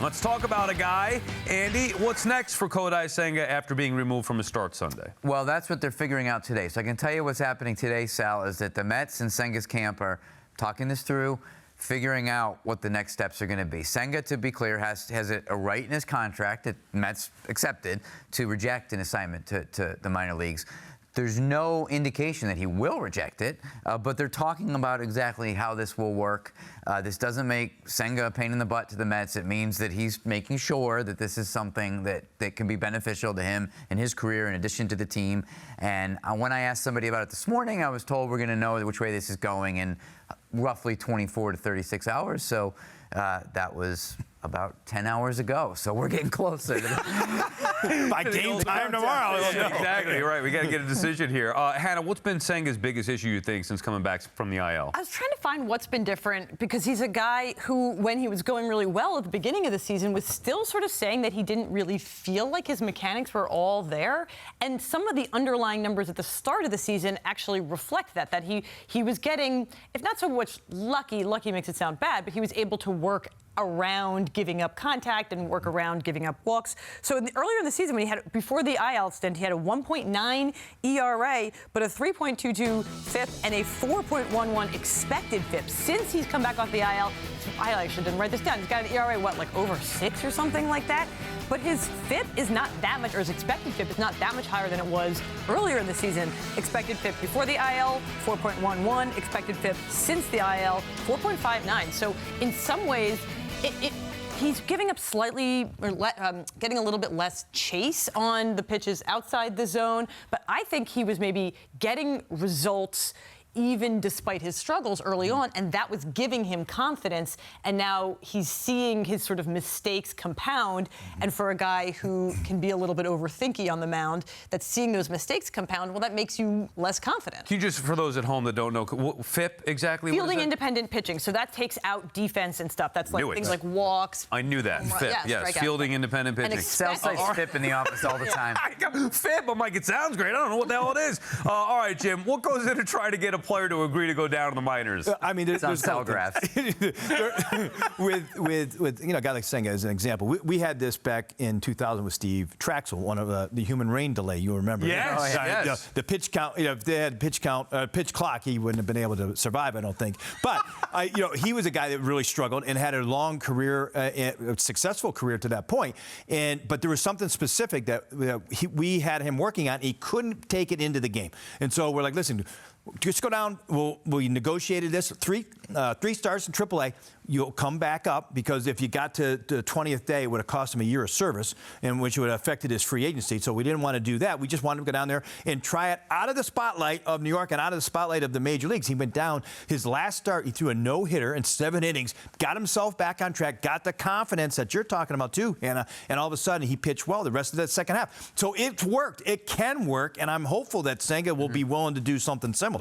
Let's talk about a guy. Andy, what's next for Kodai Senga after being removed from his start Sunday? Well, that's what they're figuring out today. So I can tell you what's happening today, Sal, is that the Mets and Senga's camp are talking this through, figuring out what the next steps are going to be. Senga, to be clear, has a right in his contract that Mets accepted to reject an assignment to the minor leagues. There's no indication that he will reject it, but they're talking about exactly how this will work. This doesn't make Senga a pain in the butt to the Mets. It means that he's making sure that this is something that can be beneficial to him in his career in addition to the team. And when I asked somebody about it this morning, I was told we're going to know which way this is going in roughly 24 to 36 hours. So that was about 10 hours ago. So we're getting closer to by game time tomorrow. Yeah, exactly. Right. We got to get a decision here. Hannah, what's been Senga's biggest issue, you think, since coming back from the IL? I was trying to find what's been different because he's a guy who, when he was going really well at the beginning of the season, was still sort of saying that he didn't really feel like his mechanics were all there. And some of the underlying numbers at the start of the season actually reflect that he was getting, if not so much lucky makes it sound bad, but he was able to work around giving up contact and work around giving up walks. So earlier in the season, when he had, before the IL stint, he had a 1.9 ERA, but a 3.22 FIP and a 4.11 expected FIP. Since he's come back off the IL, I actually didn't write this down. He's got an ERA, like over 6 or something like that? But his FIP is not that much, or his expected FIP is not that much higher than it was earlier in the season. Expected FIP before the IL, 4.11. Expected FIP since the IL, 4.59. So in some ways, he's giving up slightly, or getting a little bit less chase on the pitches outside the zone. But I think he was maybe getting results even despite his struggles early on, and that was giving him confidence. And now he's seeing his sort of mistakes compound. And for a guy who can be a little bit overthinky on the mound, that's seeing those mistakes compound, well, that makes you less confident. Can you just, for those at home that don't know, FIP exactly? Fielding independent pitching. So that takes out defense and stuff. That's like things like walks. I knew that. FIP, yes. Fielding independent pitching. Sal says FIP in the office all the time. FIP, I'm like, it sounds great. I don't know what the hell it is. All right, Jim, what goes into trying to get a player to agree to go down to the minors? I mean, there's telegraphs. with a guy like Senga as an example. We had this back in 2000 with Steve Traxel, one of the human rain delay. You remember? Yes. Yes. The pitch count. If they had pitch clock, he wouldn't have been able to survive, I don't think. But he was a guy that really struggled and had a long career, a successful career to that point. But there was something specific that we had him working on. He couldn't take it into the game, and so we're like, listen. Just go down. We negotiated this. Three stars in AAA. You'll come back up because if you got to the 20th day, it would have cost him a year of service, and which would have affected his free agency. So we didn't want to do that. We just wanted him to go down there and try it out of the spotlight of New York and out of the spotlight of the major leagues. He went down. His last start, he threw a no-hitter in 7 innings, got himself back on track, got the confidence that you're talking about too, Hannah, and all of a sudden he pitched well the rest of that second half. So it worked. It can work, and I'm hopeful that Senga will be willing to do something similar.